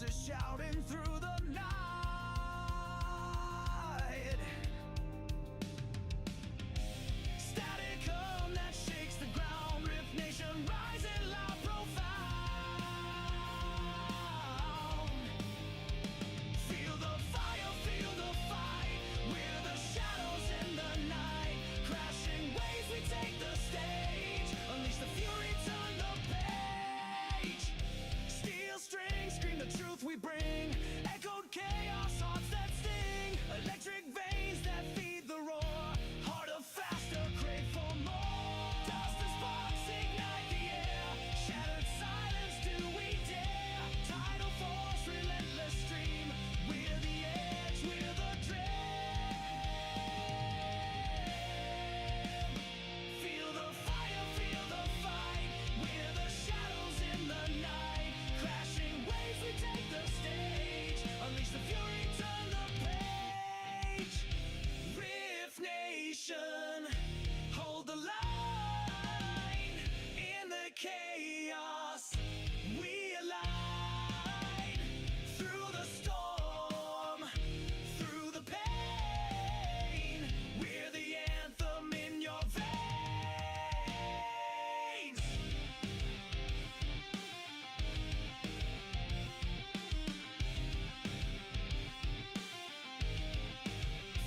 voices shouting through the night. Static hum that shakes the ground, Rift Nation rising loud, profound. Feel the fire, feel the fight. We're the shadows in the night. Crashing waves, we take the stage. Unleash the fury, turn the page. Steel strings scream the truth we bring. Echoed chaos, hearts that sting. Electric veins that feed the roar. Harder, faster, crave for more. Dust and sparks ignite the air. Shattered silence, do we dare? Tidal force, relentless stream. We're the edge, we're the dream. Feel the fire, feel the fight. We're the shadows in the night. Crashing waves, we take the stage. Unleash the fury, turn the page. Rift Nation, hold the line. In the chaos, we align. Through the storm, through the pain, we're the anthem in your veins.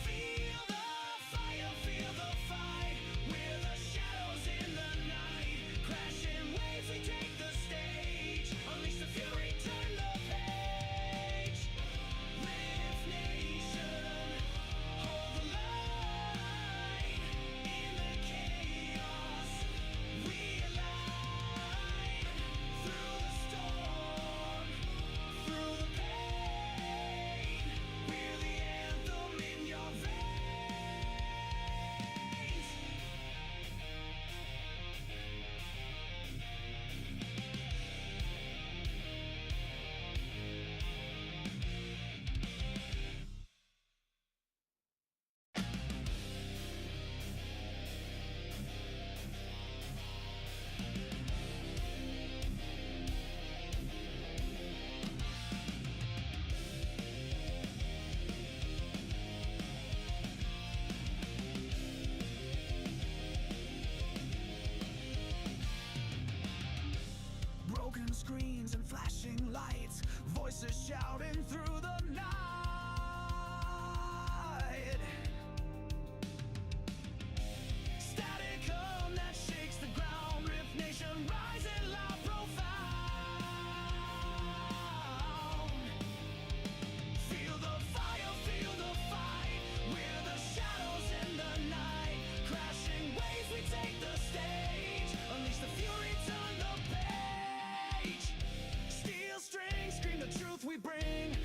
Feel the fire, feel the fight. We're the shadows in the night. Crashing waves, we take the stage. Unleash the fury, turn the page. Rift Nation, hold the line. In the chaos, we align. Through the storm, through the pain, we're the anthem in your veins. Broken screens and flashing lights, voices shouting through the night. Static hum that shakes the ground, Rift Nation rising loud, profound. Feel the fire, feel the fight. We're the shadows in the night. Crashing waves, we take the stage. Unleash the fury, turn the page. Steel strings scream the truth we bring.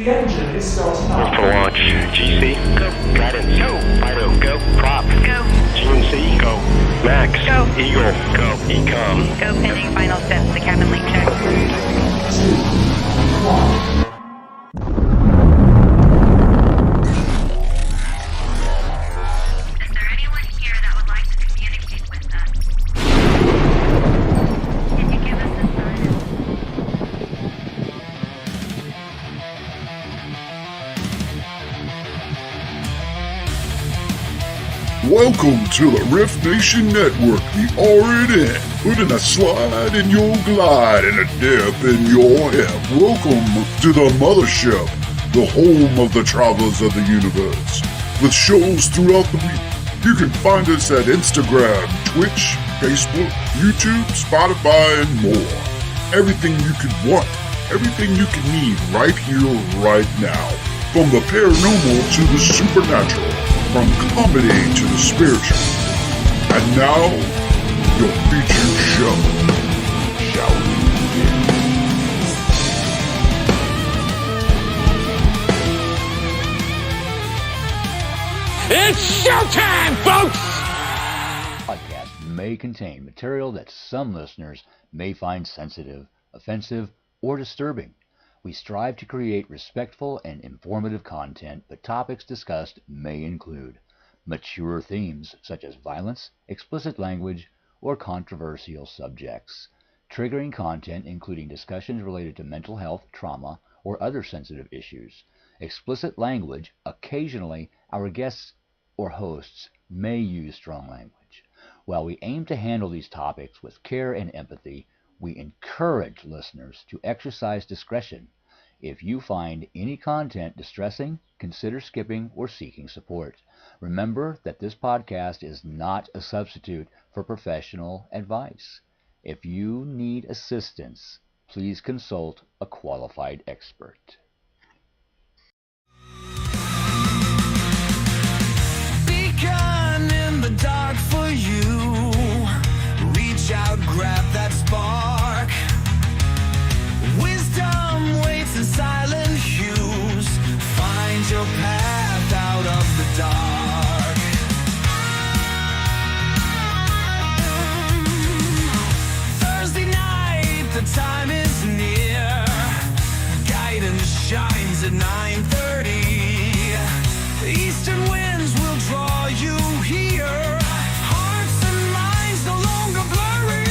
The engine is starting up. For launch. GC, go. Guidance, go. Fido, go. Prop, go. GNC, go. Max, go. Eagle, go. Ecom, go. Pending final steps. The cabin link check. 3, 2, 1. Is there anyone here that would like to communicate with us? Can you give us a sign? Welcome to the riftnationnetwork, the RNN, putting a slide in your glide and a dip in your hip. Welcome to the mothership, the home of the travelers of the universe. With shows throughout the week, you can find us at Instagram, Twitch, Facebook, YouTube, Spotify, and more. Everything you could want, everything you can need right here, right now. From the paranormal to the supernatural. From comedy to the spiritual. And now, your featured show. Shall we begin? It's showtime, folks! Podcast may contain material that some listeners may find sensitive, offensive, or disturbing. We strive to create respectful and informative content, but topics discussed may include mature themes such as violence, explicit language, or controversial subjects, triggering content including discussions related to mental health, trauma, or other sensitive issues, explicit language. Occasionally, our guests or hosts may use strong language. While we aim to handle these topics with care and empathy, we encourage listeners to exercise discretion. If you find any content distressing, consider skipping or seeking support. Remember that this podcast is not a substitute for professional advice. If you need assistance, please consult a qualified expert. Becon in the dark for you. Reach out, grab that spark. Wisdom waits in silent hues. Find your path out of the dark. Thursday night, the time is near. Guidance shines at 9:30. Eastern winds will draw you here. Hearts and minds no longer blurry.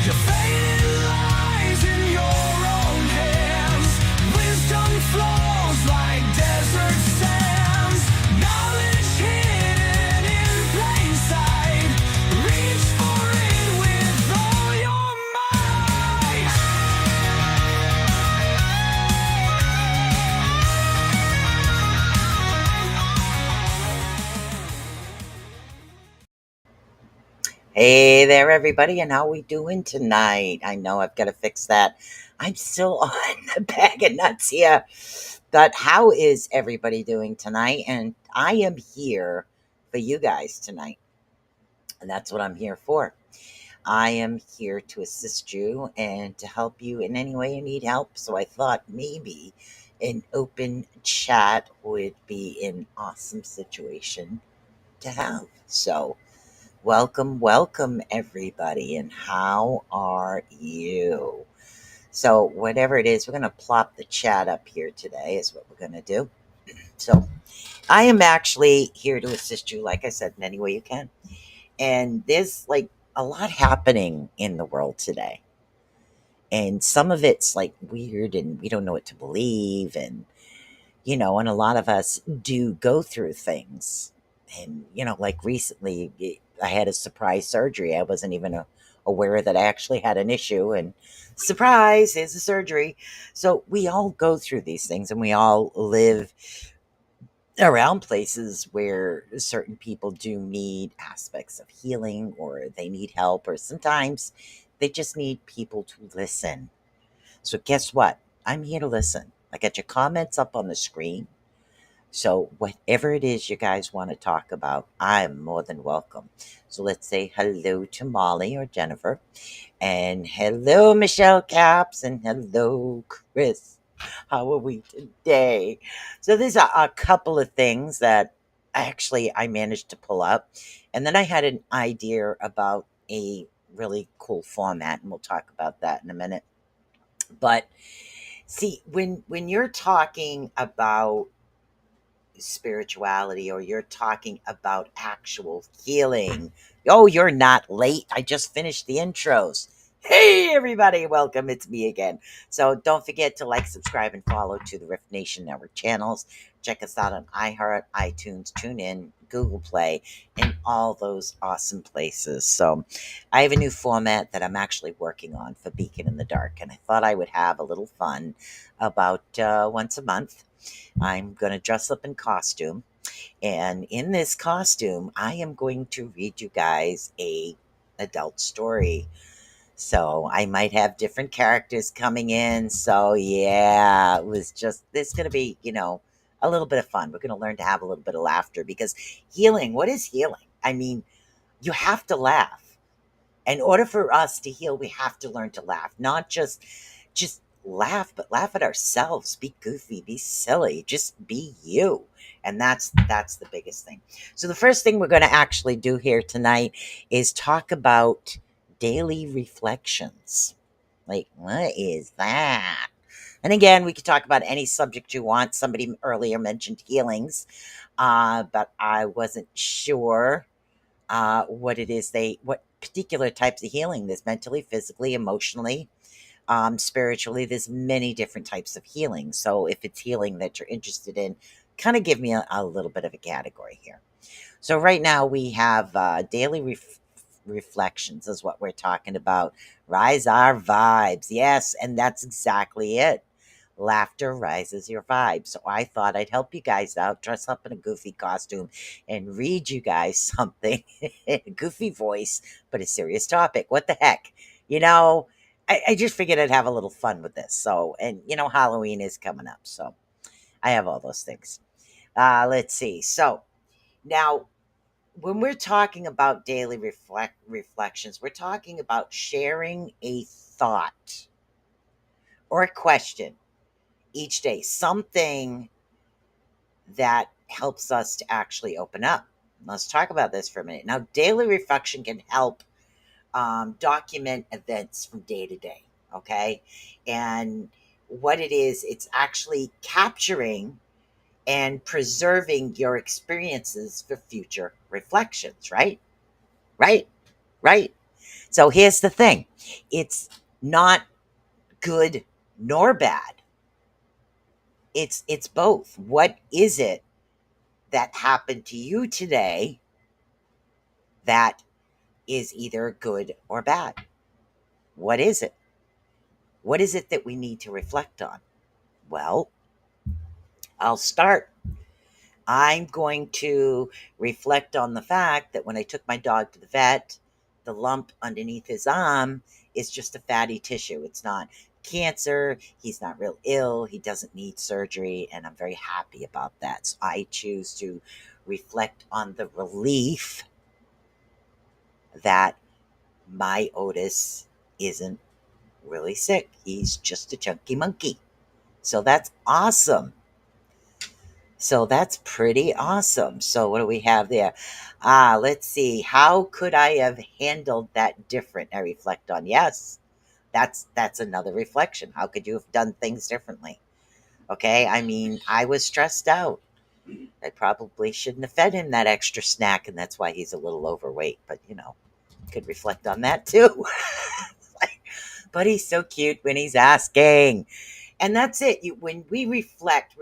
Your fate lies in your own hands. Wisdom flows like desert sands. Knowledge hidden in plain sight. Reach for it with all your might. Hey there, everybody, and how we doing tonight? I know I've got to fix that. I'm still on the bag of nuts here. But how is everybody doing tonight? And I am here for you guys tonight. And that's what I'm here for. I am here to assist you and to help you in any way you need help. So I thought maybe an open chat would be an awesome situation to have. So welcome, everybody, and how are you? So, whatever it is, we're going to plop the chat up here today, is what we're going to do. So, I am actually here to assist you, like I said, in any way you can. And there's like a lot happening in the world today. And some of it's like weird, and we don't know what to believe. And, and a lot of us do go through things. And, like recently, I had a surprise surgery. I wasn't even aware that I actually had an issue. And surprise, here's the surgery. So we all go through these things, and we all live around places where certain people do need aspects of healing, or they need help, or sometimes they just need people to listen. So guess what? I'm here to listen. I got your comments up on the screen. So whatever it is you guys want to talk about, I'm more than welcome. So let's say hello to Molly or Jennifer, and hello Michelle Caps, and hello Chris. How are we today? So there's a couple of things that I managed to pull up, and then I had an idea about a really cool format, and we'll talk about that in a minute. But see, when you're talking about spirituality or you're talking about actual healing. Oh, you're not late. I just finished the intros. Hey, everybody, welcome. It's me again. So don't forget to like, subscribe, and follow to the Rift Nation Network channels. Check us out on iHeart, iTunes, TuneIn, Google Play, and all those awesome places. So I have a new format that I'm actually working on for Beacon in the Dark, and I thought I would have a little fun about once a month. I'm going to dress up in costume. And in this costume, I am going to read you guys a adult story. So I might have different characters coming in. So yeah, it was just this going to be, a little bit of fun. We're going to learn to have a little bit of laughter because healing, what is healing? I mean, you have to laugh. In order for us to heal, we have to learn to laugh, not just laugh, but laugh at ourselves. Be goofy, be silly, just be you. And that's the biggest thing. So the first thing we're going to actually do here tonight is talk about daily reflections. Like, what is that? And again, we could talk about any subject you want. Somebody earlier mentioned healings, but I wasn't sure what it is what particular types of healing. There's mentally, physically, emotionally, spiritually. There's many different types of healing. So if it's healing that you're interested in, kind of give me a little bit of a category here. So right now we have daily reflections is what we're talking about. Rise our vibes. Yes, and that's exactly it. Laughter rises your vibe. So I thought I'd help you guys out, dress up in a goofy costume, and read you guys something in a goofy voice, but a serious topic. What the heck? You know, I just figured I'd have a little fun with this. So, and Halloween is coming up. So I have all those things. Let's see. So now, when we're talking about daily reflections, we're talking about sharing a thought or a question each day, something that helps us to actually open up. Let's talk about this for a minute. Now, daily reflection can help document events from day to day, okay? And what it is, it's actually capturing and preserving your experiences for future reflections, right? Right? Right? So here's the thing. It's not good nor bad. It's both. What is it that happened to you today that is either good or bad? What is it? What is it that we need to reflect on? Well, I'll start. I'm going to reflect on the fact that when I took my dog to the vet, the lump underneath his arm is just a fatty tissue. It's not cancer. He's not real ill. He doesn't need surgery. And I'm very happy about that. So I choose to reflect on the relief that my Otis isn't really sick. He's just a chunky monkey. So that's awesome. So that's pretty awesome. So what do we have there? Let's see. How could I have handled that different? I reflect on. Yes, that's another reflection. How could you have done things differently? Okay. I mean, I was stressed out. I probably shouldn't have fed him that extra snack, and that's why he's a little overweight. But could reflect on that too. But he's so cute when he's asking. And that's it. When we reflect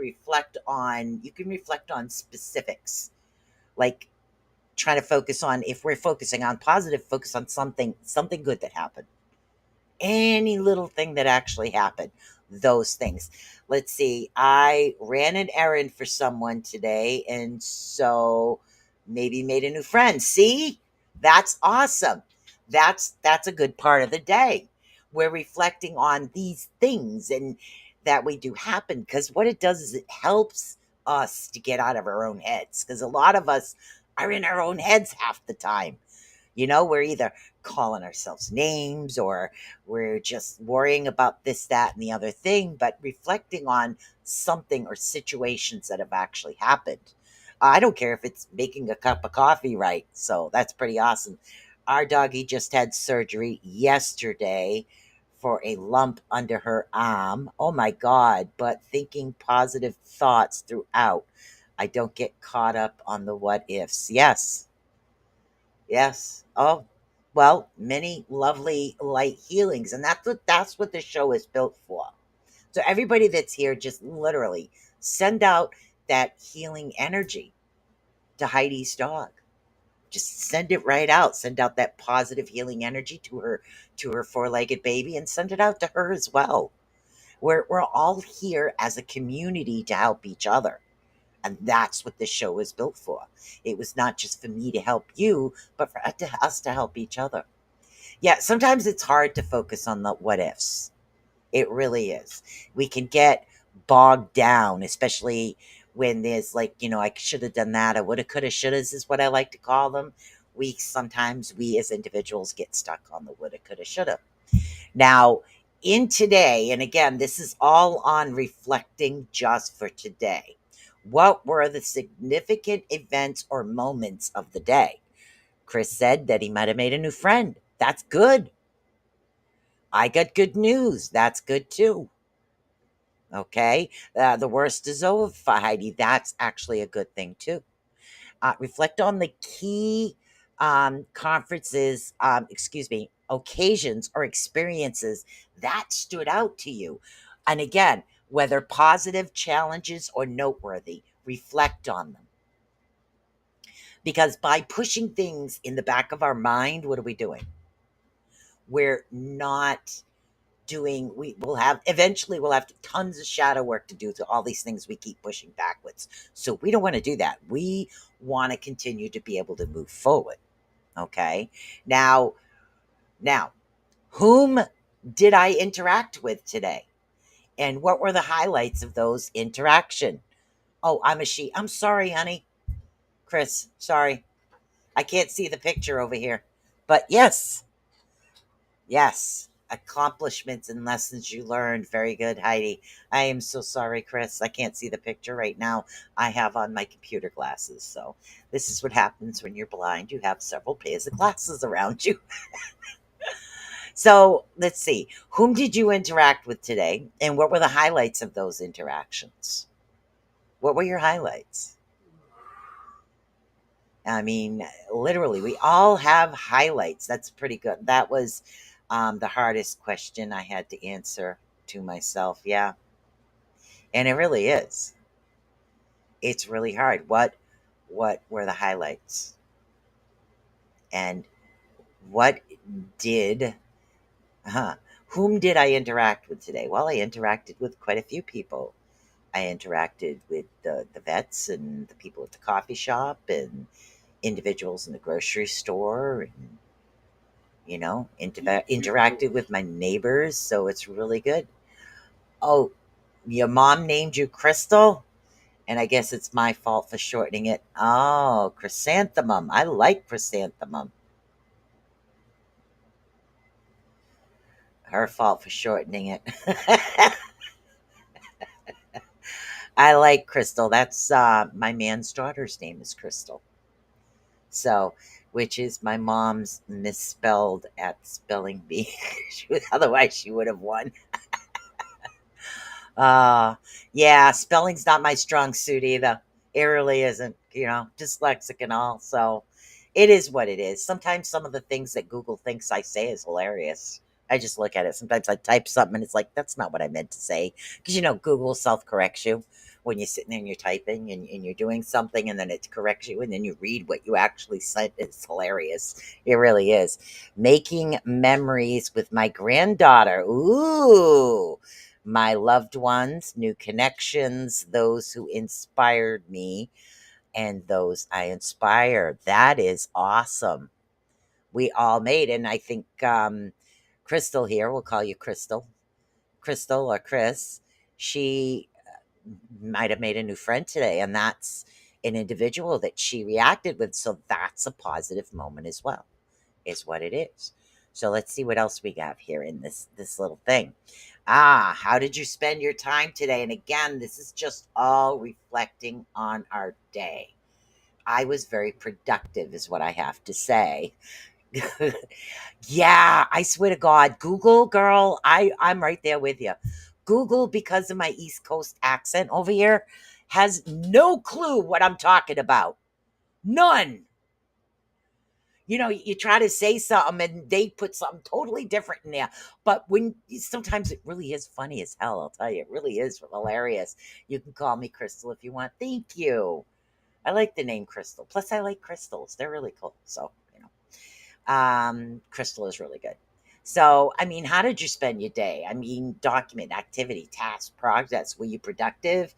on, you can reflect on specifics, like trying to focus on, if we're focusing on positive, focus on something good that happened. Any little thing that actually happened, those things. Let's see. I ran an errand for someone today, and so maybe made a new friend. See? That's awesome. That's a good part of the day. We're reflecting on these things and that we do happen, because what it does is it helps us to get out of our own heads, because a lot of us are in our own heads half the time. We're either calling ourselves names or we're just worrying about this, that, and the other thing, but reflecting on something or situations that have actually happened. I don't care if it's making a cup of coffee right. So that's pretty awesome. Our doggy just had surgery yesterday for a lump under her arm. Oh my God. But thinking positive thoughts throughout. I don't get caught up on the what ifs. Yes. Yes. Oh, well, many lovely light healings. And that's what the show is built for. So everybody that's here, just literally send out that healing energy to Heidi's dog. Just send it right out. Send out that positive healing energy to her four-legged baby, and send it out to her as well. We're all here as a community to help each other. And that's what this show was built for. It was not just for me to help you, but for us to help each other. Yeah, sometimes it's hard to focus on the what ifs. It really is. We can get bogged down, especially when there's like, I should have done that. I woulda, coulda, shouldas is what I like to call them. We as individuals get stuck on the woulda, coulda, shoulda. Now, in today, and again, this is all on reflecting just for today. What were the significant events or moments of the day? Chris said that he might have made a new friend. That's good. I got good news. That's good too. Okay. The worst is over for Heidi. That's actually a good thing too. Reflect on the key occasions or experiences that stood out to you. And again, whether positive challenges or noteworthy, reflect on them. Because by pushing things in the back of our mind, what are we doing? We're not doing, we'll have tons of shadow work to do to all these things we keep pushing backwards. So we don't want to do that. We want to continue to be able to move forward. Okay. Now, whom did I interact with today? And what were the highlights of those interaction? Oh, I'm a she. I'm sorry, honey. Chris, sorry. I can't see the picture over here. But yes, accomplishments and lessons you learned. Very good, Heidi. I am so sorry, Chris. I can't see the picture right now. I have on my computer glasses. So this is what happens when you're blind. You have several pairs of glasses around you. So let's see. Whom did you interact with today? And what were the highlights of those interactions? What were your highlights? I mean, literally, we all have highlights. That's pretty good. That was the hardest question I had to answer to myself. Yeah. And it really is. It's really hard. What were the highlights? And what did whom did I interact with today? Well, I interacted with quite a few people. I interacted with the vets and the people at the coffee shop and individuals in the grocery store, and interacted with my neighbors. So it's really good. Oh, your mom named you Crystal? And I guess it's my fault for shortening it. Oh, chrysanthemum. I like chrysanthemum. Her fault for shortening it. I like Crystal. That's my man's daughter's name is Crystal. So, which is my mom's misspelled at spelling bee. Otherwise, she would have won. Yeah, spelling's not my strong suit either. It really isn't, dyslexic and all. So it is what it is. Sometimes some of the things that Google thinks I say is hilarious. I just look at it. Sometimes I type something and it's like, that's not what I meant to say. Because, Google self corrects you when you're sitting there and you're typing and you're doing something and then it corrects you and then you read what you actually said. It's hilarious. It really is. Making memories with my granddaughter. Ooh. My loved ones, new connections, those who inspired me, and those I inspire. That is awesome. We all made, and I think Crystal here, we'll call you Crystal or Chris, she might have made a new friend today, and that's an individual that she reacted with. So that's a positive moment as well. is what it is. So let's see what else we got here in this little thing. How did you spend your time today? And again, this is just all reflecting on our day. I was very productive, is what I have to say. Yeah, I swear to God, Google, girl, I'm right there with you. Google, because of my East Coast accent over here, has no clue what I'm talking about. None. You try to say something and they put something totally different in there. But sometimes it really is funny as hell, I'll tell you. It really is hilarious. You can call me Crystal if you want. Thank you. I like the name Crystal. Plus, I like crystals. They're really cool. So, crystal is really good. So, I mean, how did you spend your day? I mean, document, activity, task, progress. Were you productive?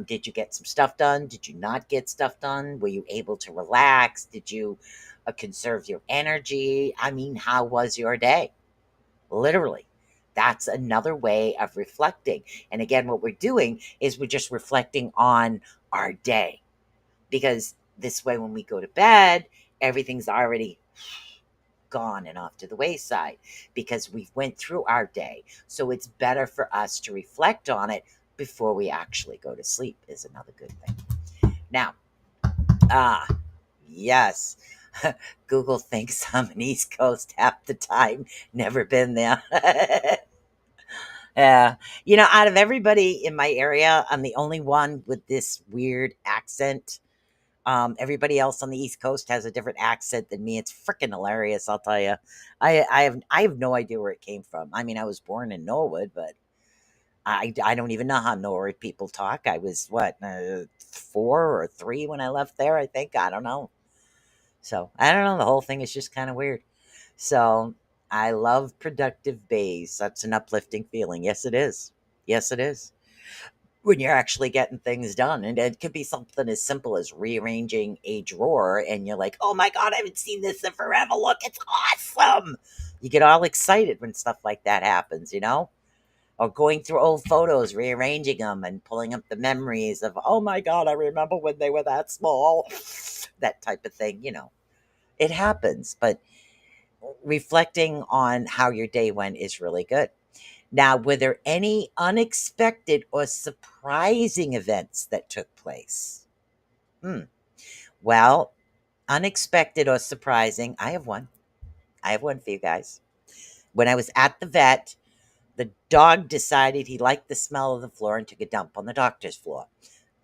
Did you get some stuff done? Did you not get stuff done? Were you able to relax? Did you conserve your energy? I mean, how was your day? Literally. That's another way of reflecting. And again, what we're doing is we're just reflecting on our day, because this way, when we go to bed, everything's already gone and off to the wayside because we've went through our day. So it's better for us to reflect on it before we actually go to sleep, is another good thing. Now, yes, Google thinks I'm an East Coast half the time. Never been there. Yeah. Out of everybody in my area, I'm the only one with this weird accent. Everybody else on the East Coast has a different accent than me. It's freaking hilarious, I'll tell you. I have no idea where it came from. I mean, I was born in Norwood, but I don't even know how Norwood people talk. I was what 4 or 3 when I left there. I think I don't know. So I don't know. The whole thing is just kind of weird. So I love productive days. That's an uplifting feeling. Yes, it is. Yes, it is, when you're actually getting things done. And it could be something as simple as rearranging a drawer, and you're like, oh my God, I haven't seen this in forever. Look, it's awesome. You get all excited when stuff like that happens. Or going through old photos, rearranging them and pulling up the memories of, oh my God, I remember when they were that small. That type of thing. It happens. But reflecting on how your day went is really good. Now, were there any unexpected or surprising events that took place? Hmm. Well, unexpected or surprising, I have one. I have one for you guys. When I was at the vet, the dog decided he liked the smell of the floor and took a dump on the doctor's floor.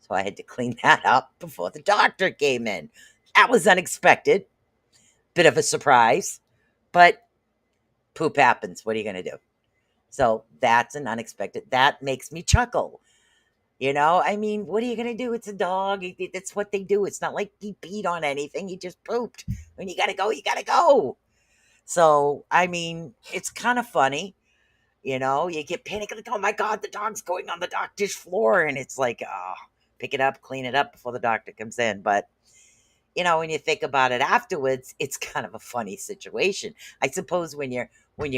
So I had to clean that up before the doctor came in. That was unexpected. Bit of a surprise, but poop happens. What are you going to do? So that's an unexpected. That makes me chuckle. I mean, what are you going to do? It's a dog. That's what they do. It's not like he peed on anything. He just pooped. When you got to go, you got to go. So, I mean, it's kind of funny. You get panicked, like, oh my God, the dog's going on the doctor's floor. And it's like, oh, pick it up, clean it up before the doctor comes in. But when you think about it afterwards, it's kind of a funny situation. I suppose when you're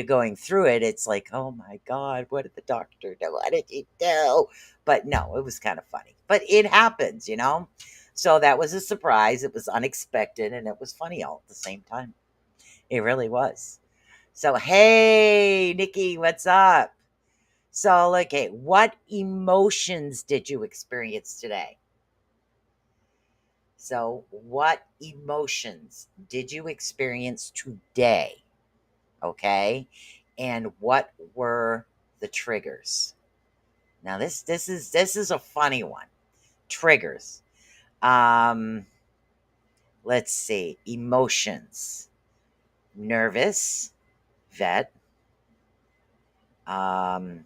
going through it, it's like, oh my God, what did the doctor do? What did he do? But no, it was kind of funny. But it happens. So that was a surprise. It was unexpected and it was funny all at the same time. It really was. So hey, Nikki, what's up? So, okay, what emotions did you experience today? So, what emotions did you experience today? Okay. And what were the triggers? Now this is a funny one. Triggers. Um let's see. Emotions. Nervous, vet. Um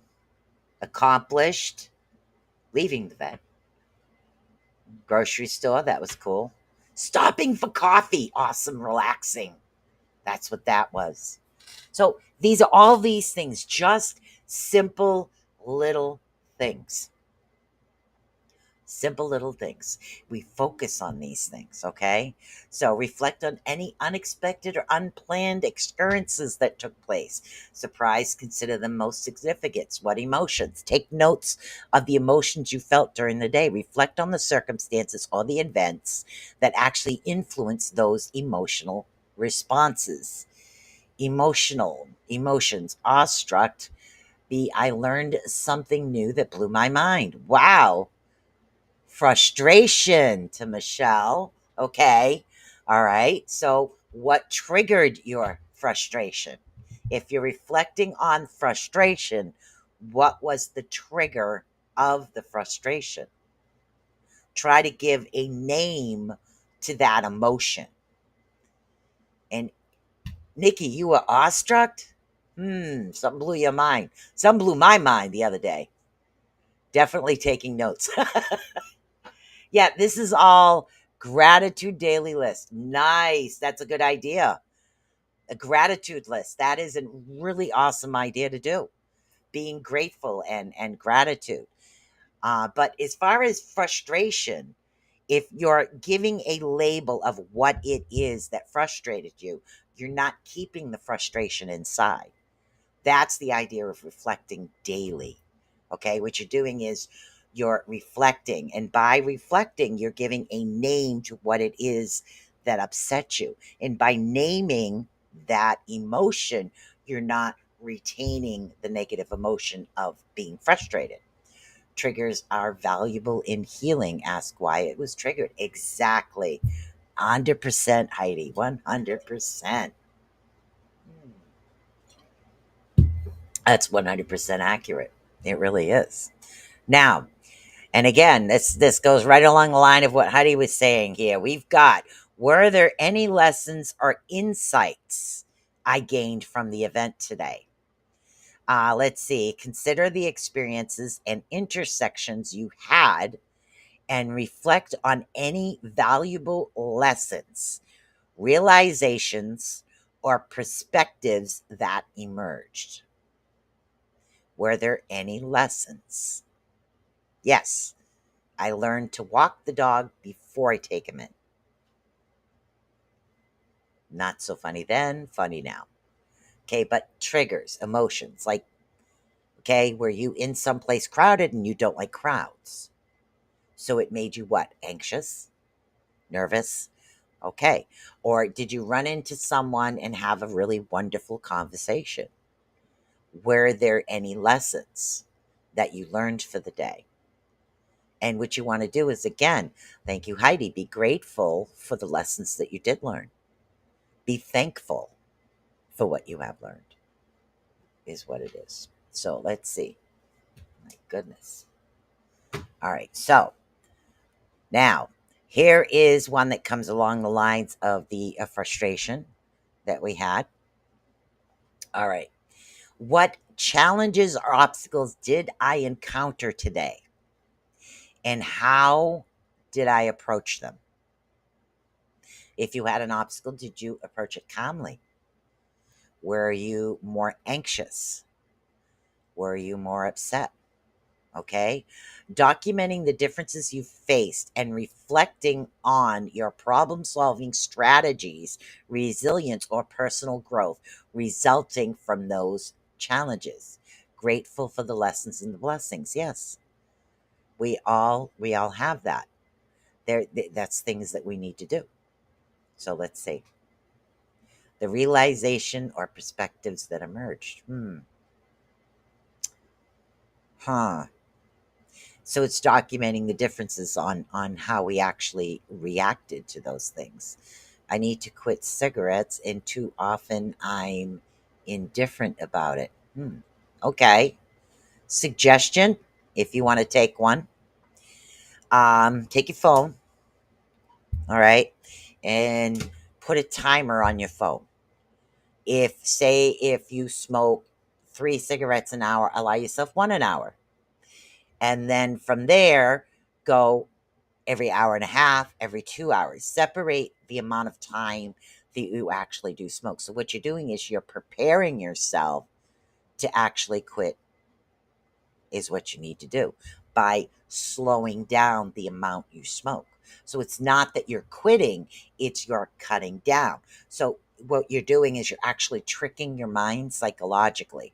Accomplished, leaving the vet. Grocery store, that was cool. Stopping for coffee, awesome, relaxing. That's what that was. So these are all these things, just simple little things. Simple little things. We focus on these things, okay? So reflect on any unexpected or unplanned occurrences that took place. Surprise, consider them most significant. What emotions? Take notes of the emotions you felt during the day. Reflect on the circumstances or the events that actually influence those emotional responses. Emotions, awestruck. B, I learned something new that blew my mind. Wow. Frustration to Michelle. Okay. All right. So, what triggered your frustration? If you're reflecting on frustration, what was the trigger of the frustration? Try to give a name to that emotion. And Nikki, you were awestruck? Something blew your mind. Something blew my mind the other day. Definitely taking notes. Yeah, this is all gratitude daily list. Nice. That's a good idea. A gratitude list. That is a really awesome idea to do. Being grateful and gratitude. But as far as frustration, if you're giving a label of what it is that frustrated you, you're not keeping the frustration inside. That's the idea of reflecting daily. Okay, what you're doing is you're reflecting, and by reflecting, you're giving a name to what it is that upsets you. And by naming that emotion, you're not retaining the negative emotion of being frustrated. Triggers are valuable in healing. Ask why it was triggered. Exactly. 100%, Heidi. 100%. That's 100% accurate. It really is. Now, and again, this goes right along the line of what Heidi was saying here. We've got, were there any lessons or insights I gained from the event today? Let's see. Consider the experiences and intersections you had and reflect on any valuable lessons, realizations, or perspectives that emerged. Were there any lessons? Yes, I learned to walk the dog before I take him in. Not so funny then, funny now. Okay, but triggers, emotions, like, okay, were you in someplace crowded and you don't like crowds? So it made you what? Anxious? Nervous? Okay. Or did you run into someone and have a really wonderful conversation? Were there any lessons that you learned for the day? And what you want to do is, again, thank you, Heidi. Be grateful for the lessons that you did learn. Be thankful for what you have learned, is what it is. So let's see. My goodness. All right. So now here is one that comes along the lines of the frustration that we had. All right. What challenges or obstacles did I encounter today? And how did I approach them? If you had an obstacle, did you approach it calmly? Were you more anxious? Were you more upset? Okay. Documenting the differences you faced and reflecting on your problem solving strategies, resilience, or personal growth resulting from those challenges. Grateful for the lessons and the blessings. Yes. We all have that. That's things that we need to do. So let's see. The realization or perspectives that emerged. Huh. So it's documenting the differences on how we actually reacted to those things. I need to quit cigarettes, and too often I'm indifferent about it. Okay. Suggestion, if you want to take one, take your phone, all right, and put a timer on your phone. If you smoke 3 cigarettes an hour, allow yourself 1 an hour. And then from there, go every hour and a half, every 2 hours. Separate the amount of time that you actually do smoke. So what you're doing is you're preparing yourself to actually quit, is what you need to do, by slowing down the amount you smoke. So it's not that you're quitting, it's you're cutting down. So what you're doing is you're actually tricking your mind psychologically.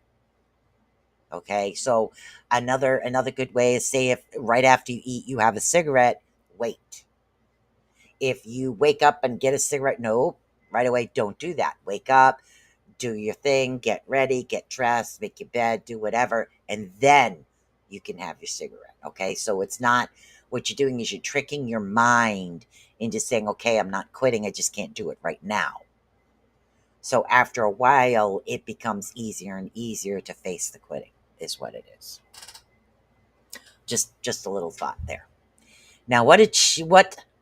Okay, so another good way is, say if right after you eat you have a cigarette, wait. If you wake up and get a cigarette, no, right away. Don't do that. Wake up, do your thing, get ready, get dressed, make your bed, do whatever, and then you can have your cigarette. Okay, so it's not, what you're doing is you're tricking your mind into saying, okay, I'm not quitting, I just can't do it right now. So after a while, it becomes easier and easier to face the quitting, is what it is. Just a little thought there. Now, what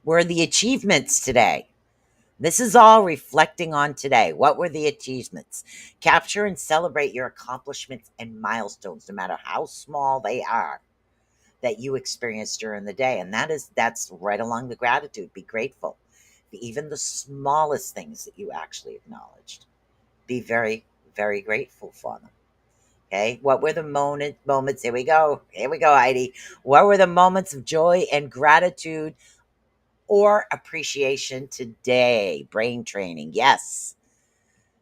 were the achievements today? This is all reflecting on today. What were the achievements? Capture and celebrate your accomplishments and milestones, no matter how small they are, that you experienced during the day. And that's right along the gratitude. Be grateful. Even the smallest things that you actually acknowledged. Be very, very grateful for them. Okay. What were the moments? Here we go, Heidi. What were the moments of joy and gratitude or appreciation today? Brain training. Yes.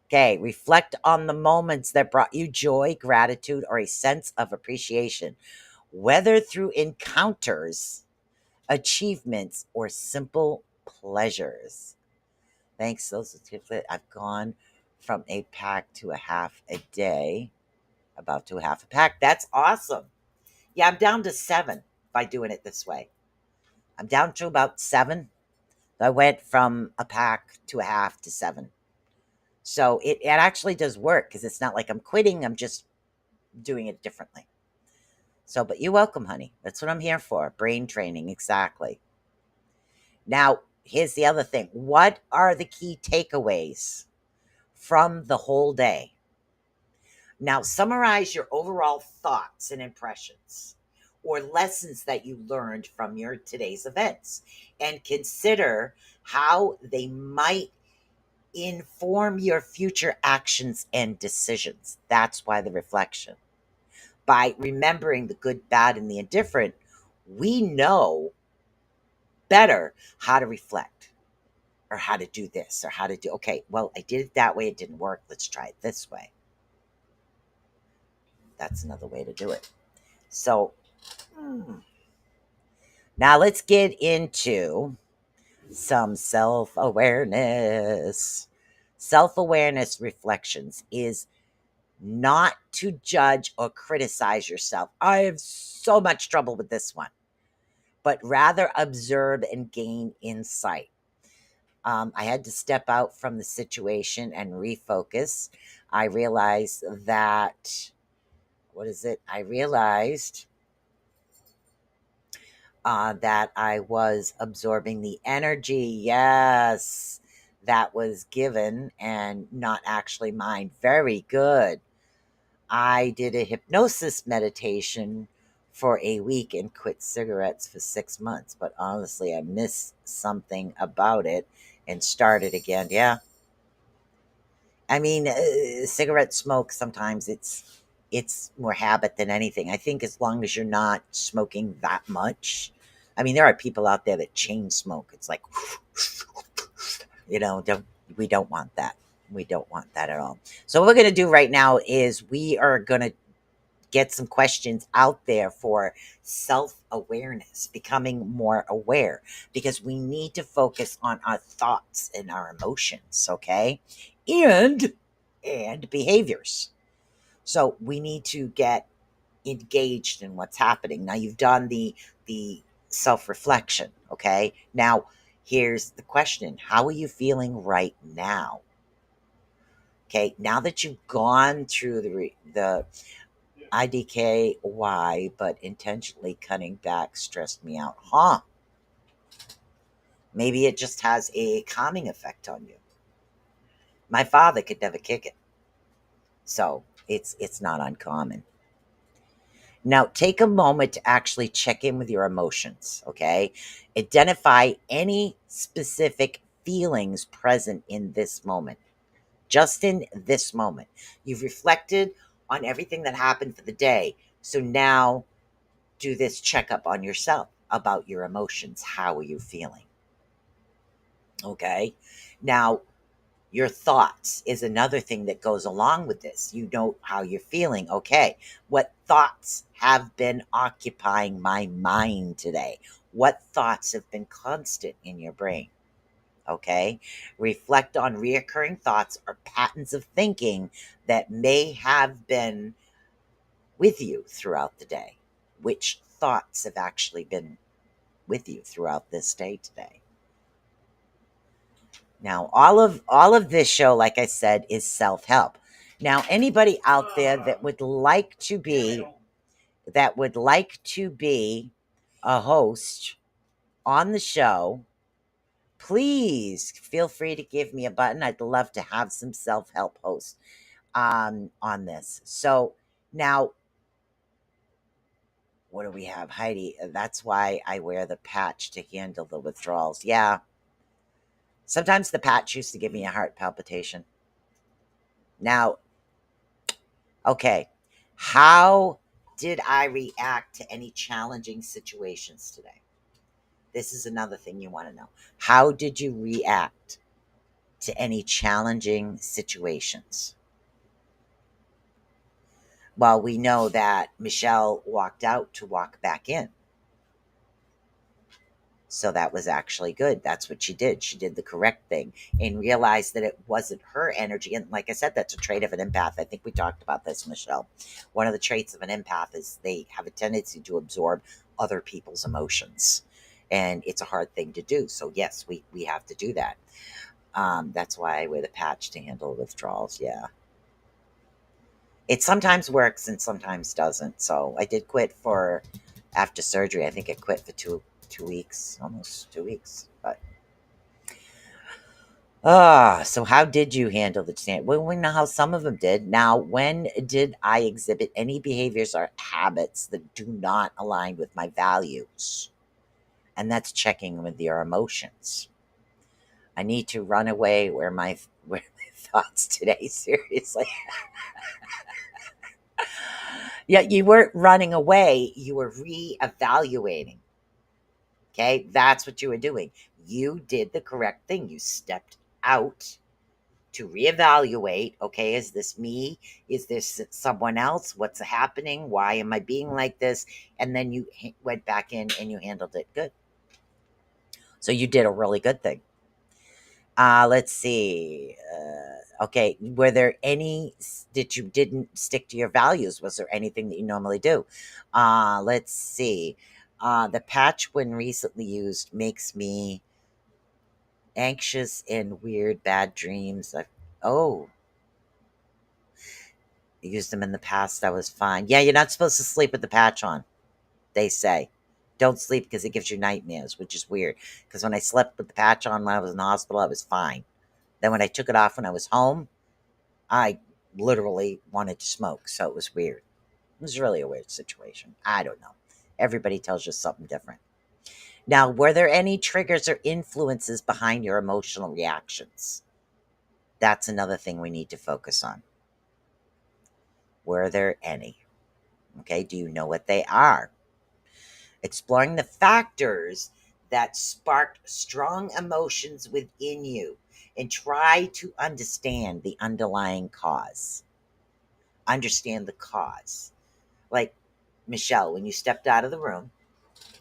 Okay. Reflect on the moments that brought you joy, gratitude, or a sense of appreciation, whether through encounters, achievements, or simple pleasures. Thanks. Those are tips that I've gone from a pack to a half a day. About to a half a pack. That's awesome. Yeah, I'm down to 7 by doing it this way. I'm down to about 7. I went from a pack to a half to 7. So it actually does work, because it's not like I'm quitting. I'm just doing it differently. So, but you're welcome, honey. That's what I'm here for. Brain training. Exactly. Now, here's the other thing. What are the key takeaways from the whole day? Now, summarize your overall thoughts and impressions or lessons that you learned from your today's events, and consider how they might inform your future actions and decisions. That's why the reflection. By remembering the good, bad, and the indifferent, we know better how to reflect, or how to do this, or how to do, okay, well, I did it that way, it didn't work, let's try it this way. That's another way to do it. So now let's get into some self-awareness. Self-awareness reflections is not to judge or criticize yourself. I have so much trouble with this one, but rather observe and gain insight. I had to step out from the situation and refocus. I realized that, I realized that I was absorbing the energy, yes, that was given and not actually mine. Very good. I did a hypnosis meditation for a week and quit cigarettes for 6 months, but honestly, I missed something about it and started again. Yeah. I mean, cigarette smoke, sometimes it's more habit than anything. I think as long as you're not smoking that much. I mean, there are people out there that chain smoke. It's like, we don't want that. We don't want that at all. So what we're going to do right now is we are going to get some questions out there for self-awareness, becoming more aware, because we need to focus on our thoughts and our emotions, okay? And behaviors. So we need to get engaged in what's happening. Now you've done the self-reflection, okay? Now here's the question. How are you feeling right now? Okay, now that you've gone through the IDKY, but intentionally cutting back stressed me out. Huh? Maybe it just has a calming effect on you. My father could never kick it. So it's not uncommon. Now take a moment to actually check in with your emotions, okay? Identify any specific feelings present in this moment. Just in this moment. You've reflected on everything that happened for the day. So now do this checkup on yourself about your emotions. How are you feeling? Okay. Now, your thoughts is another thing that goes along with this. You know how you're feeling. Okay. What thoughts have been occupying my mind today? What thoughts have been constant in your brain? Okay. Reflect on reoccurring thoughts or patterns of thinking that may have been with you throughout the day. Which thoughts have actually been with you throughout this day today? Now, all of this show, like I said, is self-help. Now, anybody out there that would like to be a host on the show, please feel free to give me a button. I'd love to have some self-help hosts on this. So now, what do we have, Heidi? That's why I wear the patch to handle the withdrawals. Yeah, sometimes the patch used to give me a heart palpitation. Now, okay, how did I react to any challenging situations today? This is another thing you want to know. How did you react to any challenging situations? Well, we know that Michelle walked out to walk back in. So that was actually good. That's what she did. She did the correct thing and realized that it wasn't her energy. And like I said, that's a trait of an empath. I think we talked about this, Michelle. One of the traits of an empath is they have a tendency to absorb other people's emotions. And it's a hard thing to do. So, yes, we have to do that. That's why I wear the patch to handle withdrawals. Yeah. It sometimes works and sometimes doesn't. So I did quit for after surgery. I think I quit for two weeks, almost 2 weeks. But so how did you handle the stand? Well, we know how some of them did. Now, when did I exhibit any behaviors or habits that do not align with my values? And that's checking with your emotions. I need to run away where my thoughts today. Seriously. Yeah, you weren't running away, you were reevaluating. Okay, that's what you were doing. You did the correct thing. You stepped out to reevaluate. Okay, is this me? Is this someone else? What's happening? Why am I being like this? And then you went back in and you handled it good. So you did a really good thing. Let's see. Okay, were there any that you didn't stick to your values? Was there anything that you normally do? Let's see. The patch, when recently used, makes me anxious and weird, bad dreams. Oh, I used them in the past. That was fine. Yeah, you're not supposed to sleep with the patch on. They say, don't sleep because it gives you nightmares, which is weird. Because when I slept with the patch on when I was in the hospital, I was fine. Then when I took it off when I was home, I literally wanted to smoke. So it was weird. It was really a weird situation. I don't know. Everybody tells you something different. Now, were there any triggers or influences behind your emotional reactions? That's another thing we need to focus on. Were there any? Okay, do you know what they are? Exploring the factors that sparked strong emotions within you and try to understand the underlying cause. Understand the cause. Like Michelle, when you stepped out of the room,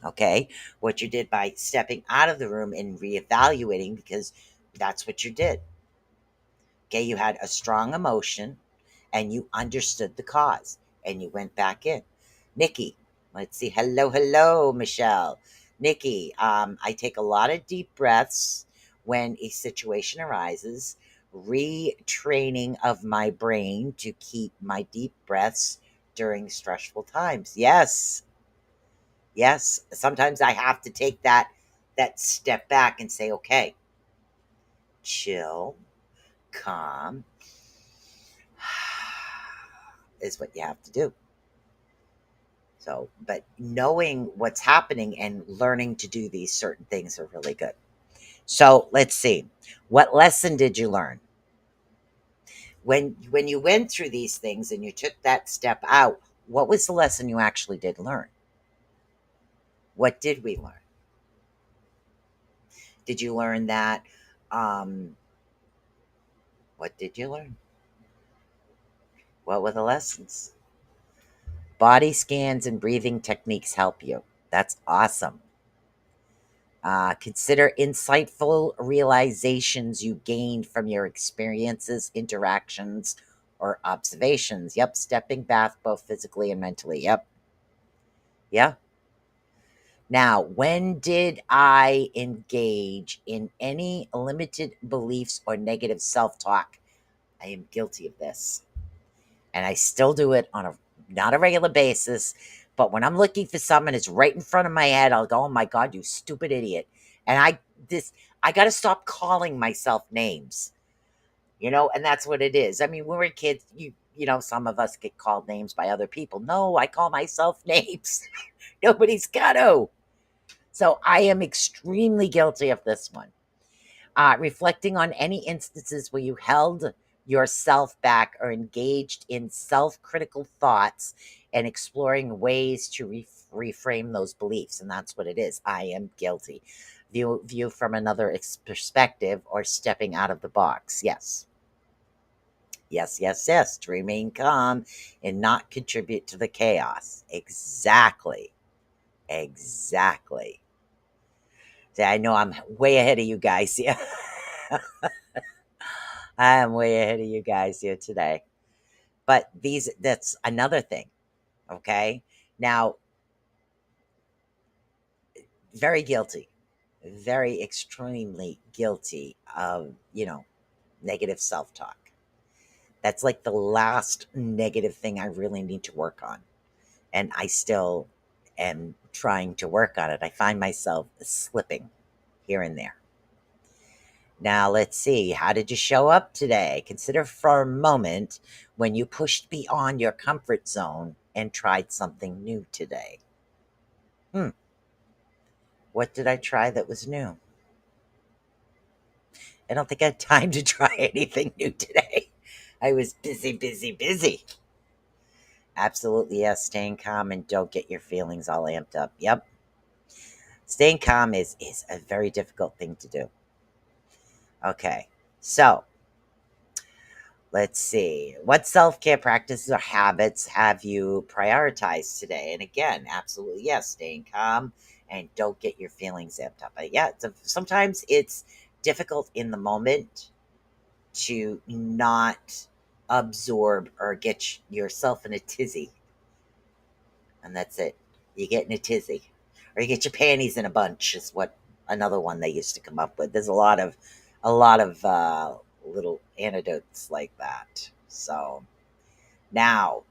okay, what you did by stepping out of the room and reevaluating, because that's what you did. Okay, you had a strong emotion and you understood the cause and you went back in. Nikki, let's see. Hello, Michelle. Nikki, I take a lot of deep breaths when a situation arises, retraining of my brain to keep my deep breaths during stressful times. Yes. Yes. Sometimes I have to take that step back and say, okay, chill, calm, is what you have to do. So, but knowing what's happening and learning to do these certain things are really good. So, let's see. What lesson did you learn? When you went through these things and you took that step out, what was the lesson you actually did learn? What did we learn? Did you learn that what did you learn? What were the lessons? Body scans and breathing techniques help you. That's awesome. Consider insightful realizations you gained from your experiences, interactions, or observations. Yep, stepping back both physically and mentally. Yep. Yeah. Now, when did I engage in any limited beliefs or negative self talk? I am guilty of this. And I still do it on a not a regular basis. But when I'm looking for something it's right in front of my head, I'll go, oh my God, you stupid idiot. And I got to stop calling myself names, and that's what it is. I mean, when we're kids, some of us get called names by other people. No, I call myself names. Nobody's got to. So I am extremely guilty of this one. Reflecting on any instances where you held yourself back or engaged in self critical thoughts and exploring ways to reframe those beliefs. And that's what it is. I am guilty. View from another perspective or stepping out of the box. Yes. Yes, yes, yes. To remain calm and not contribute to the chaos. Exactly. Exactly. See, I know I'm way ahead of you guys here. I am way ahead of you guys here today. But that's another thing. Okay. Now, very guilty. Very extremely guilty of, negative self talk. That's like the last negative thing I really need to work on. And I still am trying to work on it. I find myself slipping here and there. Now, let's see. How did you show up today? Consider for a moment when you pushed beyond your comfort zone and tried something new today. What did I try that was new? I don't think I had time to try anything new today. I was busy, busy, busy. Absolutely, yes. Staying calm and don't get your feelings all amped up. Yep. Staying calm is a very difficult thing to do. Okay. So, let's see. What self care practices or habits have you prioritized today? And again, absolutely, yes. Staying calm and don't get your feelings amped up. Yeah, sometimes it's difficult in the moment to not absorb or get yourself in a tizzy. And that's it. You get in a tizzy. Or you get your panties in a bunch is what another one they used to come up with. There's a lot of little anecdotes like that. So now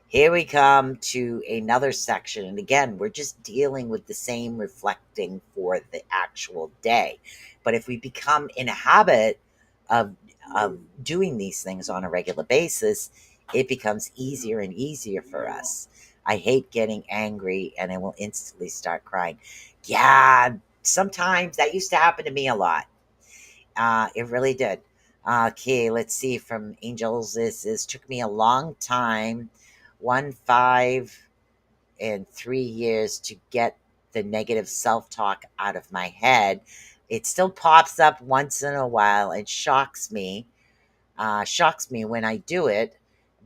here we come to another section. And again, we're just dealing with the same reflecting for the actual day. But if we become in a habit of, of doing these things on a regular basis, it becomes easier and easier for us. I hate getting angry and I will instantly start crying. Yeah, sometimes that used to happen to me a lot. It really did. Okay, let's see from Angels. This took me a long time, 5 and 3 years to get the negative self talk out of my head. It still pops up once in a while and shocks me. Shocks me when I do it,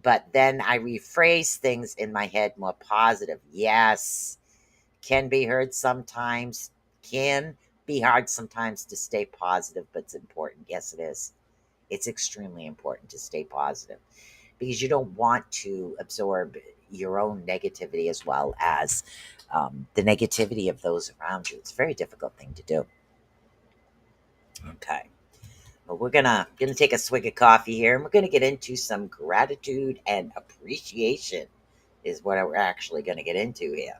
but then I rephrase things in my head more positive. Yes, can be heard sometimes, can be hard sometimes to stay positive, but it's important. Yes, it is. It's extremely important to stay positive because you don't want to absorb your own negativity as well as the negativity of those around you. It's a very difficult thing to do. Okay. But we're gonna take a swig of coffee here and we're gonna get into some gratitude and appreciation is what we're actually gonna get into here.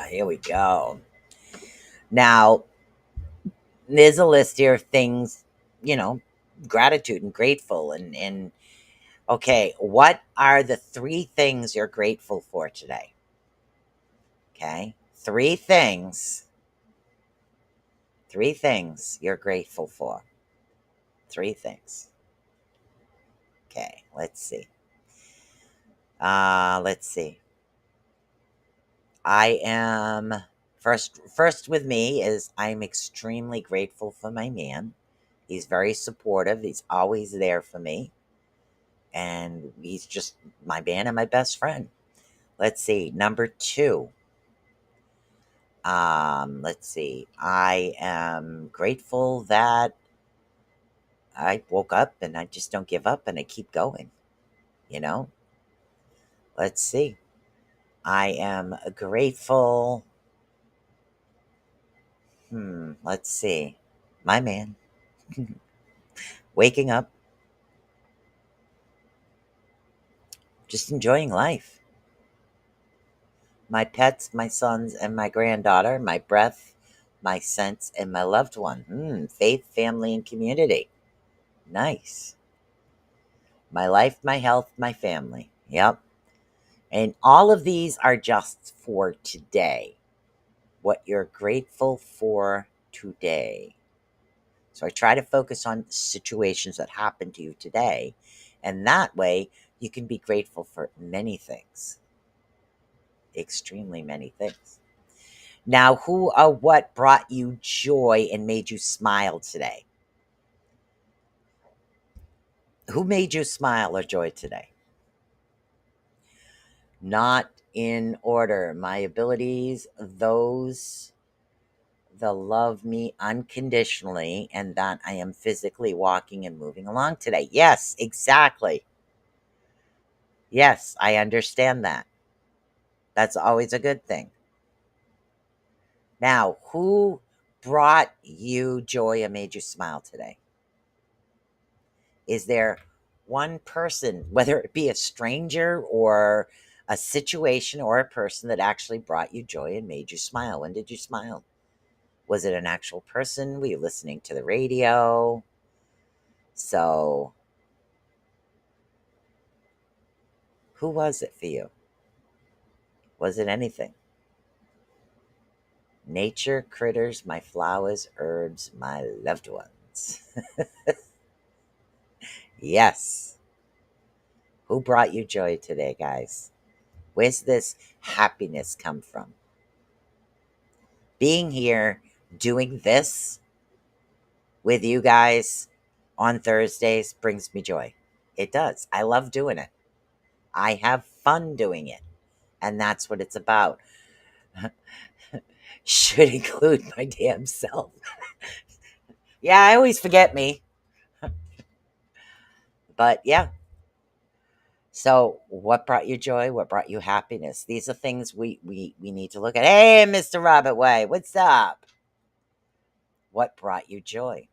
Here we go. Now, there's a list here of things, you know, gratitude and grateful and okay, what are the 3 things you're grateful for today? Okay. 3 things. 3 things you're grateful for. 3 things. Okay, let's see. Let's see. I am first with me is I'm extremely grateful for my man. He's very supportive. He's always there for me. And he's just my man and my best friend. Let's see. Number 2. Let's see. I am grateful that I woke up and I just don't give up and I keep going. You know? Let's see. I am grateful. Let's see. My man. Waking up. Just enjoying life. My pets, my sons, and my granddaughter, my breath, my scents, and my loved one. Faith, family, and community. Nice. My life, my health, my family. Yep. And all of these are just for today. What you're grateful for today. So I try to focus on situations that happen to you today. And that way you can be grateful for many things. Extremely many things. Now, who or what brought you joy and made you smile today? Who made you smile or joy today? Not in order. My abilities, those that love me unconditionally, and that I am physically walking and moving along today. Yes, exactly. Yes, I understand that. That's always a good thing. Now, who brought you joy and made you smile today? Is there one person, whether it be a stranger or a situation or a person, that actually brought you joy and made you smile? When did you smile? Was it an actual person? Were you listening to the radio? So, who was it for you? Was it anything? Nature, critters, my flowers, herbs, my loved ones. Yes. Who brought you joy today, guys? Where's this happiness come from? Being here, doing this with you guys on Thursdays brings me joy. It does. I love doing it. I have fun doing it. And that's what it's about. Should include my damn self. Yeah, I always forget me. But yeah. So what brought you joy? What brought you happiness? These are things we need to look at. Hey, Mr. Robert Way, what's up? What brought you joy?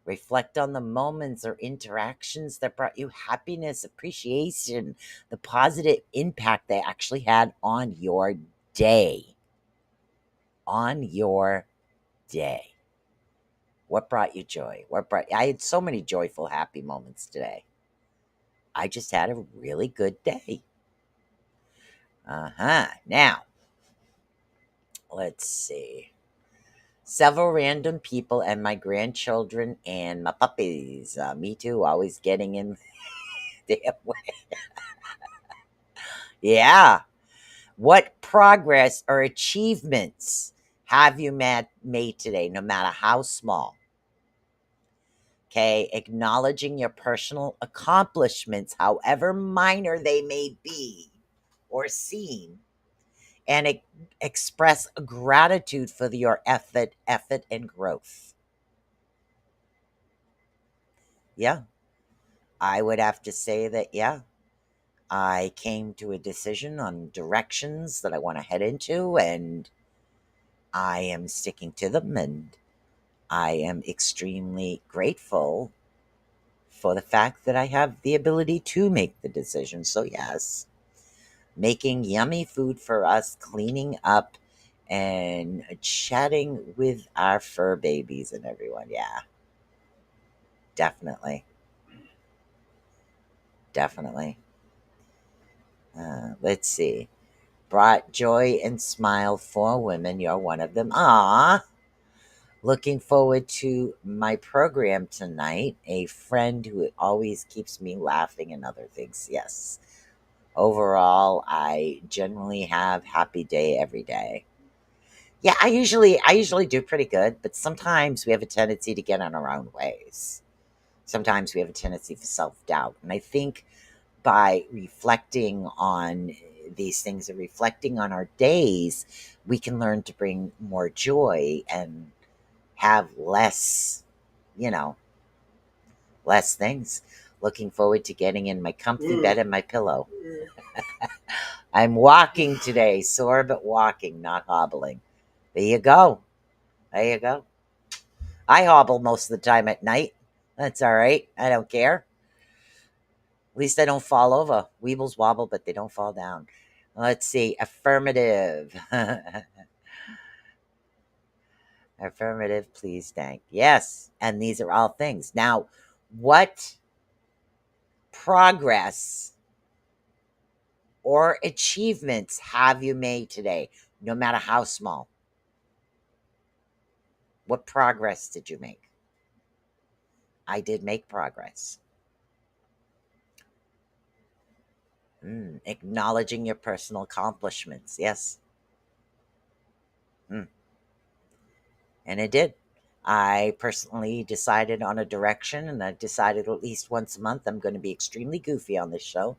Reflect on the moments or interactions that brought you happiness, appreciation, the positive impact they actually had on your day. On your day. What brought you joy? I had so many joyful, happy moments today. I just had a really good day. Now, let's see. Several random people and my grandchildren and my puppies. Me too, always getting in their way. Yeah. What progress or achievements have you made today, no matter how small? Okay, acknowledging your personal accomplishments, however minor they may be or seem, and express gratitude for your effort, and growth. Yeah, I would have to say that, yeah, I came to a decision on directions that I want to head into, and I am sticking to them, and I am extremely grateful for the fact that I have the ability to make the decision. So, yes, making yummy food for us, cleaning up, and chatting with our fur babies and everyone. Yeah, definitely. Definitely. Let's see. Brought joy and smile for women. You're one of them. Ah, looking forward to my program tonight. A friend who always keeps me laughing and other things. Yes. Overall, I generally have happy day every day. Yeah, I usually do pretty good, but sometimes we have a tendency to get in our own ways. Sometimes we have a tendency for self-doubt. And I think by reflecting on these things are reflecting on our days, we can learn to bring more joy and have less, you know, less things. Looking forward to getting in my comfy bed and my pillow. I'm walking today, sore but walking, not hobbling. There you go. There you go. I hobble most of the time at night. That's all right. I don't care. At least I don't fall over. Weebles wobble, but they don't fall down. Let's see. Affirmative. Affirmative, please, thank. Yes. And these are all things. Now, what progress or achievements have you made today, no matter how small? What progress did you make? I did make progress. Acknowledging your personal accomplishments. Yes. And it did. I personally decided on a direction, and I decided at least once a month I'm going to be extremely goofy on this show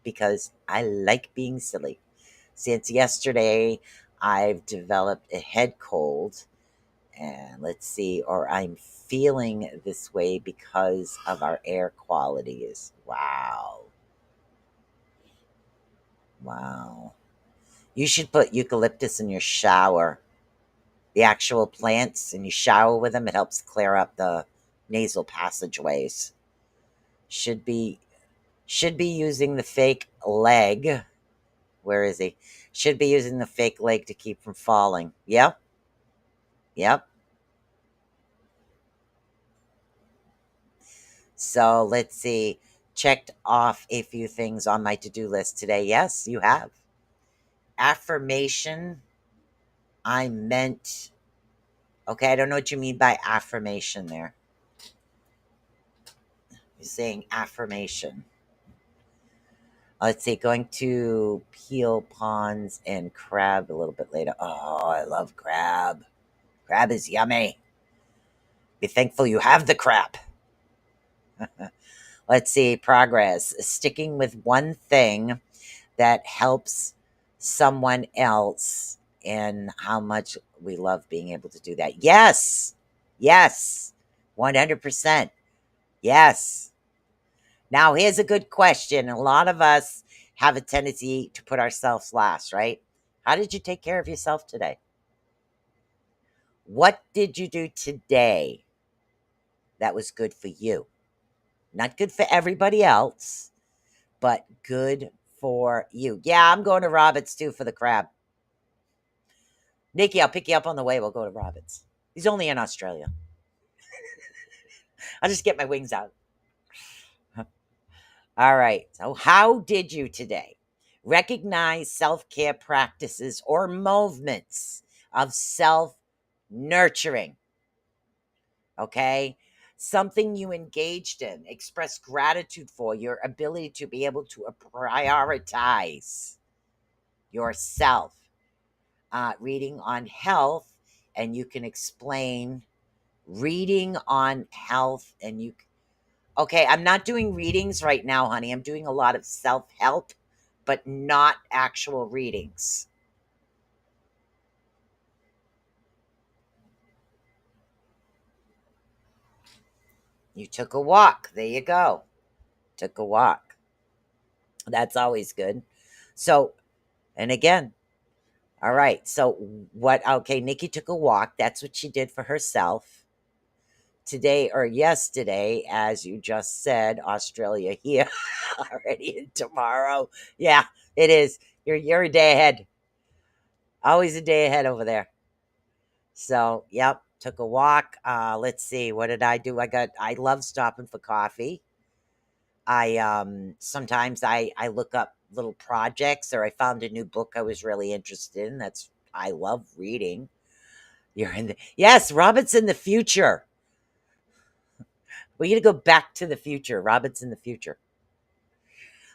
because I like being silly. Since yesterday, I've developed a head cold, and let's see, or I'm feeling this way because of our air qualities. Wow. Wow. You should put eucalyptus in your shower, the actual plants, and you shower with them. It helps clear up the nasal passageways. Should be using the fake leg. Where is he? Should be using the fake leg to keep from falling. Yep. Yep. So let's see. Checked off a few things on my to-do list today. Yes, you have. Affirmation. I meant. Okay, I don't know what you mean by affirmation there. You're saying affirmation. Let's see, going to peel ponds and crab a little bit later. Oh, I love crab. Crab is yummy. Be thankful you have the crab. Let's see, progress. Sticking with one thing that helps someone else, and how much we love being able to do that. Yes. Yes. 100%. Yes. Now, here's a good question. A lot of us have a tendency to put ourselves last, right? How did you take care of yourself today? What did you do today that was good for you? Not good for everybody else, but good for you. Yeah, I'm going to Roberts too for the crab. Nikki, I'll pick you up on the way. We'll go to Roberts. He's only in Australia. I'll just get my wings out. All right. So, how did you today recognize self care practices or movements of self nurturing? Okay. Something you engaged in, express gratitude for your ability to be able to prioritize yourself. Reading on health, and you can explain reading on health, and you. Okay, I'm not doing readings right now, honey. I'm doing a lot of self help, but not actual readings. You took a walk. There you go. Took a walk. That's always good. So, and again, all right. So, what? Okay, Nikki took a walk. That's what she did for herself. Today or yesterday, as you just said, Australia here already, and tomorrow. Yeah, it is. You're a day ahead. Always a day ahead over there. So, yep, took a walk. Let's see, what did I do? I love stopping for coffee. I sometimes I look up little projects, or I found a new book I was really interested in. I love reading. You're in the Yes, Robin's in the future. We're gonna go back to the future. Robin's in the future.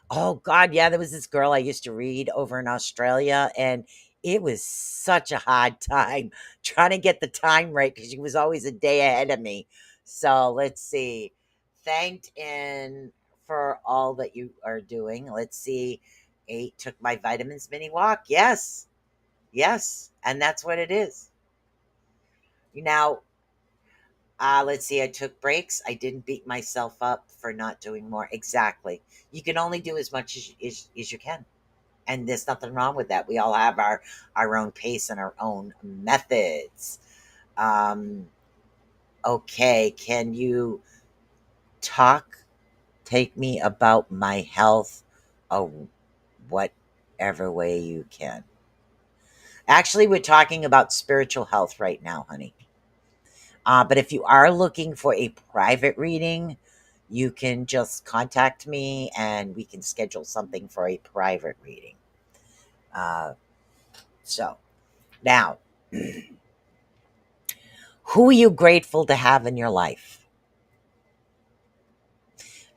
Oh God, yeah, there was this girl I used to read over in Australia, and it was such a hard time trying to get the time right because she was always a day ahead of me. So let's see. Thanked in for all that you are doing. Let's see. ate, took my vitamins, mini walk. Yes. Yes. And that's what it is. Now, let's see, I took breaks. I didn't beat myself up for not doing more. Exactly. You can only do as much as you can. And there's nothing wrong with that. We all have our own pace and our own methods. Um, okay, can you talk, take me about my health, oh, whatever way you can? Actually, we're talking about spiritual health right now, honey. But if you are looking for a private reading, you can just contact me and we can schedule something for a private reading. Uh, so, now, who are you grateful to have in your life?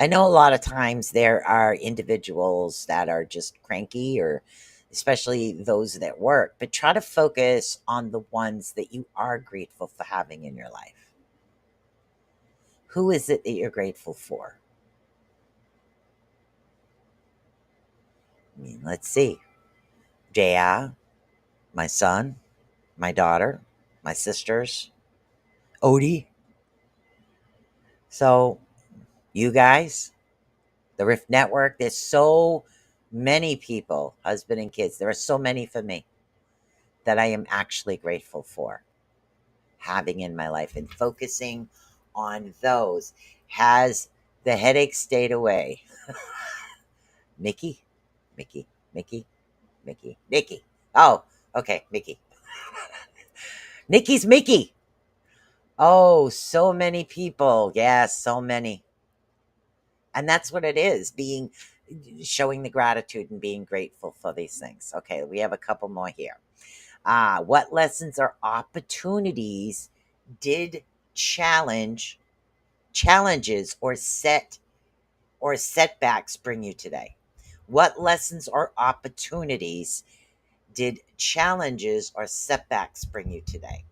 I know a lot of times there are individuals that are just cranky, or especially those that work, but try to focus on the ones that you are grateful for having in your life. Who is it that you're grateful for? I mean, let's see. Jaya, my son, my daughter, my sisters, Odie. So, you guys, the Rift Network, there's so many people, husband and kids. There are so many for me that I am actually grateful for having in my life, and focusing on those. Has the headache stayed away? Mickey, Mickey, Mickey, Mickey, Mickey. Oh, okay, Mickey. Nikki's Mickey. Oh, so many people. Yes, so many. And that's what it is, being, showing the gratitude and being grateful for these things. Okay, we have a couple more here. What lessons or opportunities did challenges or setbacks bring you today? What lessons or opportunities did challenges or setbacks bring you today?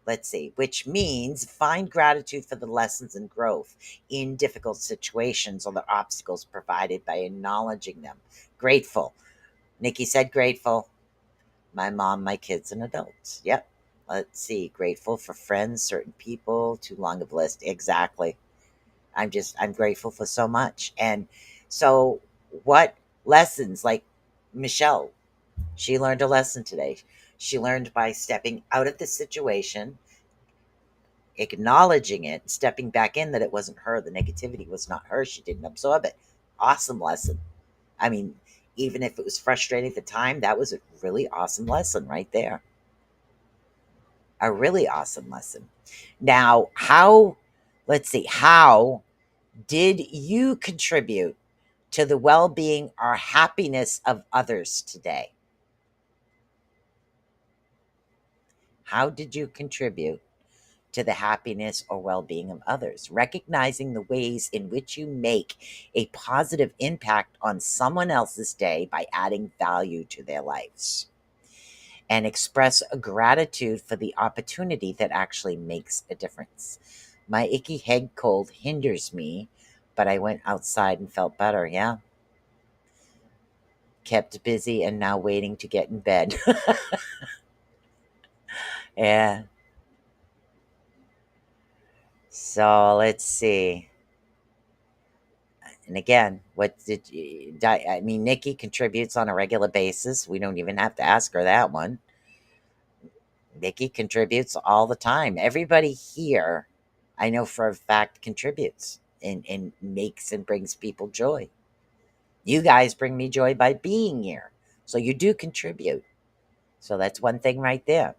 Let's see, which means find gratitude for the lessons and growth in difficult situations or the obstacles provided by acknowledging them. Grateful. Nikki said grateful. My mom, my kids, and adults. Yep. Let's see. Grateful for friends, certain people, too long of a list. Exactly. I'm grateful for so much. And so, what lessons, like Michelle, she learned a lesson today. She learned by stepping out of the situation, acknowledging it, stepping back in, that it wasn't her. The negativity was not her. She didn't absorb it. Awesome lesson. I mean, even if it was frustrating at the time, that was a really awesome lesson right there. A really awesome lesson. Now, let's see, how did you contribute to the well being or happiness of others today? How did you contribute to the happiness or well being of others? Recognizing the ways in which you make a positive impact on someone else's day by adding value to their lives. And express a gratitude for the opportunity that actually makes a difference. My icky head cold hinders me, but I went outside and felt better. Yeah. Kept busy and now waiting to get in bed. Yeah. So let's see. And again, what did you, I mean, Nikki contributes on a regular basis. We don't even have to ask her that one. Nikki contributes all the time. Everybody here, I know for a fact, contributes and makes and brings people joy. You guys bring me joy by being here. So you do contribute. So that's one thing right there.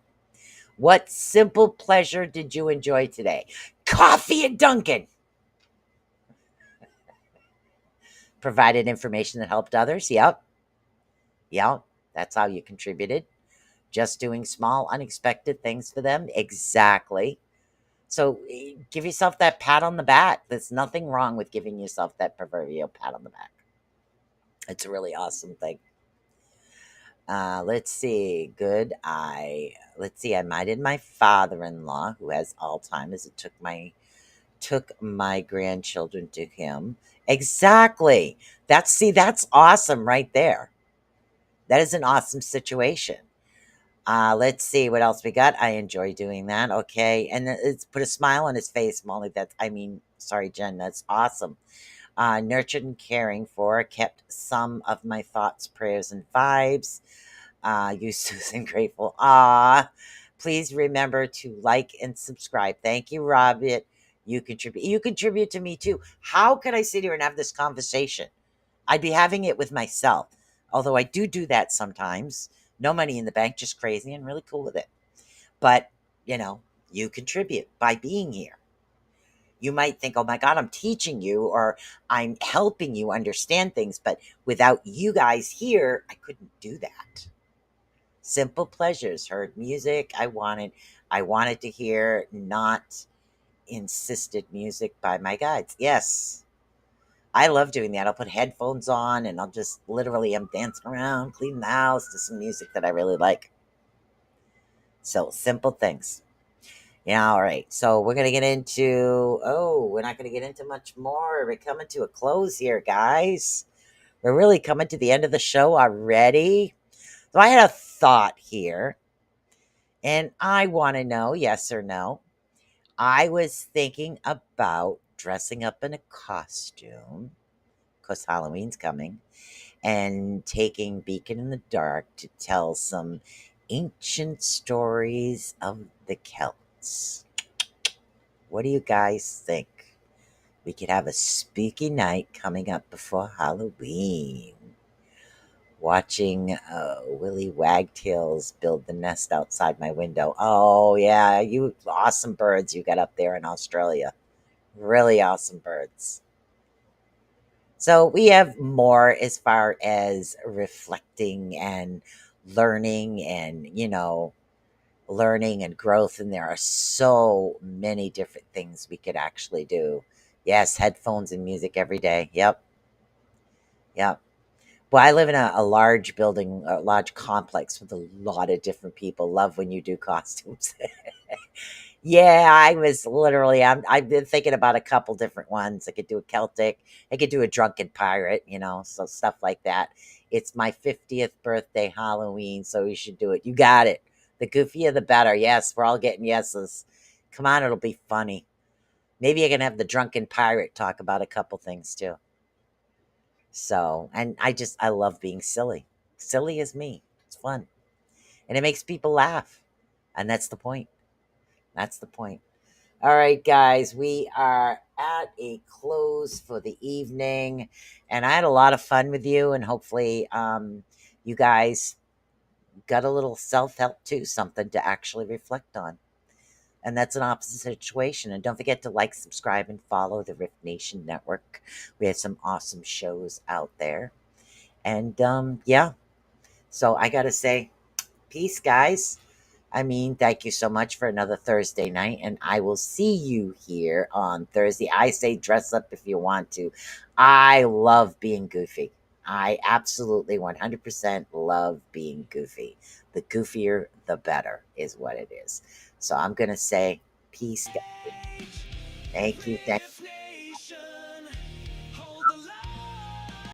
What simple pleasure did you enjoy today? Coffee at Dunkin'. Provided information that helped others. Yep. Yep. That's how you contributed. Just doing small, unexpected things for them. Exactly. So give yourself that pat on the back. There's nothing wrong with giving yourself that proverbial pat on the back. It's a really awesome thing. Let's see. Let's see. I minded my father-in-law who has Alzheimer's. It took my grandchildren to him. Exactly. That's awesome right there. That is an awesome situation. Let's see what else we got. I enjoy doing that. Okay. And it's put a smile on his face, Molly. Sorry, Jen. That's awesome. Nurtured and caring for, kept some of my thoughts, prayers, and vibes. You, Susan, grateful. Please remember to like and subscribe. Thank you, Robert. You contribute. You contribute to me too. How could I sit here and have this conversation? I'd be having it with myself. Although I do that sometimes. No money in the bank, just crazy and really cool with it. But, you contribute by being here. You might think, oh my God, I'm teaching you or I'm helping you understand things. But without you guys here, I couldn't do that. Simple pleasures, heard music I wanted to hear, not insisted music by my guides. Yes, I love doing that. I'll put headphones on and I'll just literally, I'm dancing around, cleaning the house to some music that I really like. So simple things. Yeah, all right. So we're going to get into, we're not going to get into much more. We're coming to a close here, guys. We're really coming to the end of the show already. So I had a thought here and I want to know, yes or no. I was thinking about dressing up in a costume because Halloween's coming, and taking Becon in the dark to tell some ancient stories of the Celts. What do you guys think? We could have a spooky night coming up before Halloween. Watching Willie Wagtails build the nest outside my window. Oh, yeah, you awesome birds you got up there in Australia. Really awesome birds. So we have more as far as reflecting and learning and, learning and growth. And there are so many different things we could actually do. Yes, headphones and music every day. Yep. Yep. Well, I live in a large building, a large complex with a lot of different people. Love when you do costumes. Yeah, I've been thinking about a couple different ones. I could do a Celtic, I could do a drunken pirate, so stuff like that. It's my 50th birthday Halloween, so we should do it. You got it. The goofier, the better. Yes, we're all getting yeses. Come on, it'll be funny. Maybe I can have the drunken pirate talk about a couple things too. So, and I love being silly. Silly is me. It's fun. And it makes people laugh. And that's the point. That's the point. All right, guys, we are at a close for the evening, and I had a lot of fun with you, and hopefully, you guys got a little self-help too, something to actually reflect on. And that's an opposite situation. And don't forget to like, subscribe, and follow the Rift Nation Network. We have some awesome shows out there. And yeah, so I gotta say, peace, guys. Thank you so much for another Thursday night, and I will see you here on Thursday. I say dress up if you want to. I love being goofy. I absolutely 100% love being goofy. The goofier, the better is what it is. So I'm going to say peace, guys. Thank you.